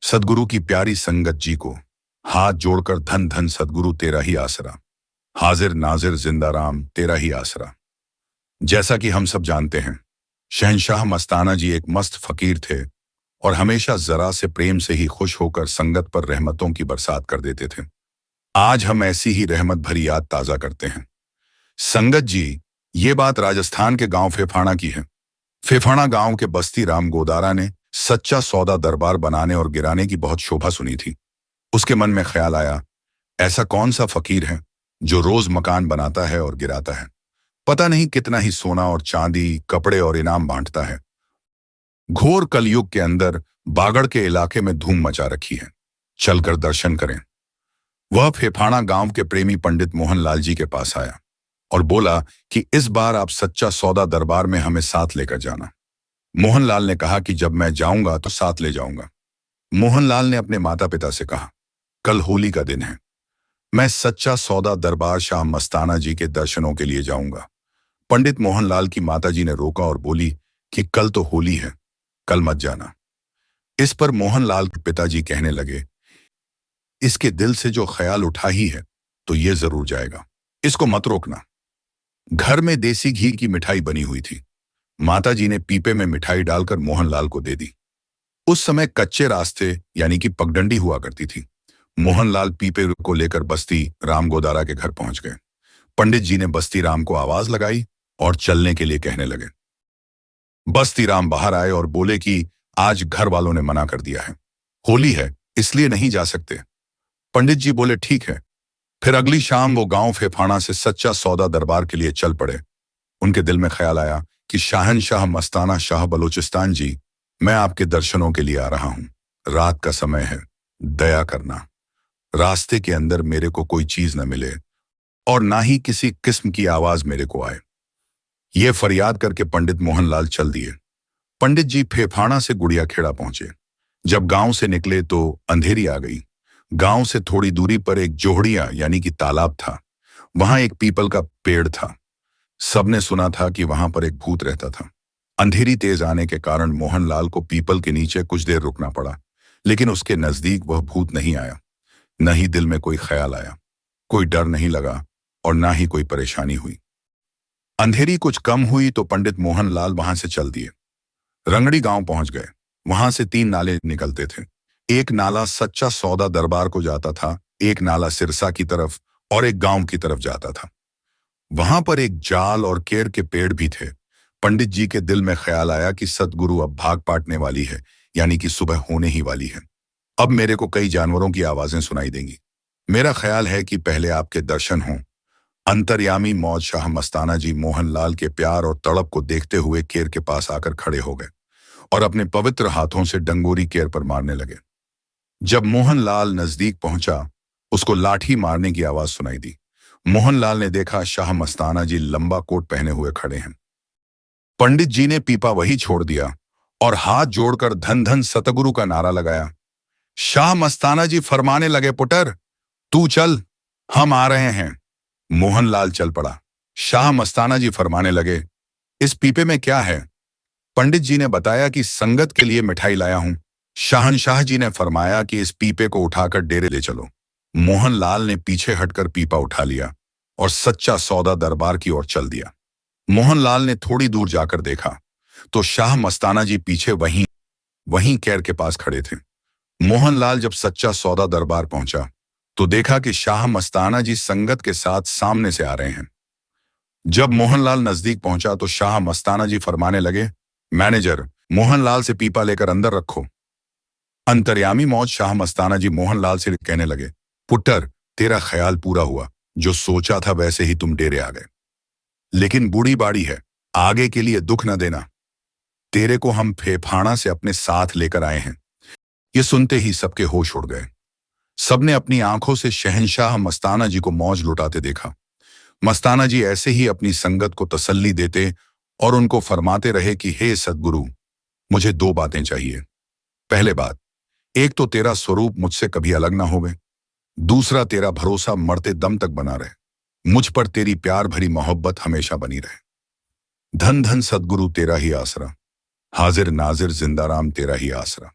सदगुरु की प्यारी संगत जी को हाथ जोड़कर धन धन सदगुरु तेरा ही आसरा, हाजिर नाजिर जिंदा राम तेरा ही आसरा। जैसा कि हम सब जानते हैं, शहंशाह मस्ताना जी एक मस्त फकीर थे और हमेशा जरा से प्रेम से ही खुश होकर संगत पर रहमतों की बरसात कर देते थे। आज हम ऐसी ही रहमत भरी याद ताजा करते हैं। संगत जी, ये बात राजस्थान के गांव फेफाना की है। फेफाना गांव के बस्ती राम गोदारा ने सच्चा सौदा दरबार बनाने और गिराने की बहुत शोभा सुनी थी। उसके मन में ख्याल आया, ऐसा कौन सा फकीर है जो रोज मकान बनाता है और गिराता है, पता नहीं कितना ही सोना और चांदी, कपड़े और इनाम बांटता है। घोर कलयुग के अंदर बागड़ के इलाके में धूम मचा रखी है, चलकर दर्शन करें। वह फेफाना गांव के प्रेमी पंडित मोहनलाल जी के पास आया और बोला कि इस बार आप सच्चा सौदा दरबार में हमें साथ लेकर जाना। मोहनलाल ने कहा कि जब मैं जाऊंगा तो साथ ले जाऊंगा। मोहनलाल ने अपने माता पिता से कहा, कल होली का दिन है, मैं सच्चा सौदा दरबार शाह मस्ताना जी के दर्शनों के लिए जाऊंगा। पंडित मोहनलाल की माताजी ने रोका और बोली कि कल तो होली है, कल मत जाना। इस पर मोहनलाल के पिताजी कहने लगे, इसके दिल से जो ख्याल उठा ही है तो ये जरूर जाएगा, इसको मत रोकना। घर में देसी घी की मिठाई बनी हुई थी। माताजी ने पीपे में मिठाई डालकर मोहनलाल को दे दी। उस समय कच्चे रास्ते यानी कि पगडंडी हुआ करती थी। मोहनलाल पीपे को लेकर बस्ती राम गोदारा के घर पहुंच गए। पंडित जी ने बस्ती राम को आवाज लगाई और चलने के लिए कहने लगे। बस्ती राम बाहर आए और बोले कि आज घर वालों ने मना कर दिया है, होली है इसलिए नहीं जा सकते। पंडित जी बोले ठीक है। फिर अगली शाम वो गांव फेफाना से सच्चा सौदा दरबार के लिए चल पड़े। उनके दिल में ख्याल आया कि शाहनशाह मस्ताना शाह बलूचिस्तान जी, मैं आपके दर्शनों के लिए आ रहा हूं। रात का समय है, दया करना, रास्ते के अंदर मेरे को कोई चीज न मिले और ना ही किसी किस्म की आवाज मेरे को आए। ये फरियाद करके पंडित मोहनलाल चल दिए। पंडित जी फेफाना से गुड़िया खेड़ा पहुंचे। जब गांव से निकले तो अंधेरी आ गई। गांव से थोड़ी दूरी पर एक जोहड़िया यानी कि तालाब था। वहां एक पीपल का पेड़ था। सबने सुना था कि वहां पर एक भूत रहता था। अंधेरी तेज आने के कारण मोहनलाल को पीपल के नीचे कुछ देर रुकना पड़ा, लेकिन उसके नजदीक वह भूत नहीं आया। न ही दिल में कोई ख्याल आया, कोई डर नहीं लगा और ना ही कोई परेशानी हुई। अंधेरी कुछ कम हुई तो पंडित मोहनलाल वहां से चल दिए। रंगड़ी गांव पहुंच गए। वहां से 3 नाले निकलते थे। एक नाला सच्चा सौदा दरबार को जाता था, एक नाला सिरसा की तरफ और एक गांव की तरफ जाता था। वहां पर एक जाल और केर के पेड़ भी थे। पंडित जी के दिल में ख्याल आया कि सतगुरु अब भाग पाटने वाली है, यानी कि सुबह होने ही वाली है। अब मेरे को कई जानवरों की आवाजें सुनाई देंगी। मेरा ख्याल है कि पहले आपके दर्शन हों। अंतर्यामी मौज शाह मस्ताना जी मोहनलाल के प्यार और तड़प को देखते हुए केर के पास आकर खड़े हो गए और अपने पवित्र हाथों से डंगोरी केर पर मारने लगे। जब मोहनलाल नजदीक पहुंचा, उसको लाठी मारने की आवाज सुनाई दी। मोहनलाल ने देखा शाह मस्ताना जी लंबा कोट पहने हुए खड़े हैं। पंडित जी ने पीपा वही छोड़ दिया और हाथ जोड़कर धन धन सतगुरु का नारा लगाया। शाह मस्ताना जी फरमाने लगे, पुटर तू चल, हम आ रहे हैं। मोहनलाल चल पड़ा। शाह मस्ताना जी फरमाने लगे, इस पीपे में क्या है? पंडित जी ने बताया कि संगत के लिए मिठाई लाया हूं। शाहनशाह जी ने फरमाया कि इस पीपे को उठाकर डेरे ले चलो। मोहनलाल ने पीछे हटकर पीपा उठा लिया और सच्चा सौदा दरबार की ओर चल दिया। मोहनलाल ने थोड़ी दूर जाकर देखा तो शाह मस्ताना जी पीछे वहीं कैर के पास खड़े थे। मोहनलाल जब सच्चा सौदा दरबार पहुंचा तो देखा कि शाह मस्ताना जी संगत के साथ सामने से आ रहे हैं। जब मोहनलाल नजदीक पहुंचा तो शाह मस्ताना जी फरमाने लगे, मैनेजर, मोहनलाल से पीपा लेकर अंदर रखो। अंतर्यामी मौज शाह मस्ताना जी मोहनलाल से कहने लगे, पुत्र तेरा ख्याल पूरा हुआ, जो सोचा था वैसे ही तुम डेरे आ गए। लेकिन बूढ़ी बाड़ी है, आगे के लिए दुख न देना। तेरे को हम फेफाना से अपने साथ लेकर आए हैं। ये सुनते ही सबके होश उड़ गए। सबने अपनी आंखों से शहंशाह मस्ताना जी को मौज लुटाते देखा। मस्ताना जी ऐसे ही अपनी संगत को तसल्ली देते और उनको फरमाते रहे कि हे सद्गुरु, मुझे 2 बातें चाहिए। पहले बात, एक तो तेरा स्वरूप मुझसे कभी अलग ना होवे। दूसरा, तेरा भरोसा मरते दम तक बना रहे। मुझ पर तेरी प्यार भरी मोहब्बत हमेशा बनी रहे। धन धन सद्गुरु तेरा ही आसरा, हाजिर नाजिर जिंदा राम तेरा ही आसरा।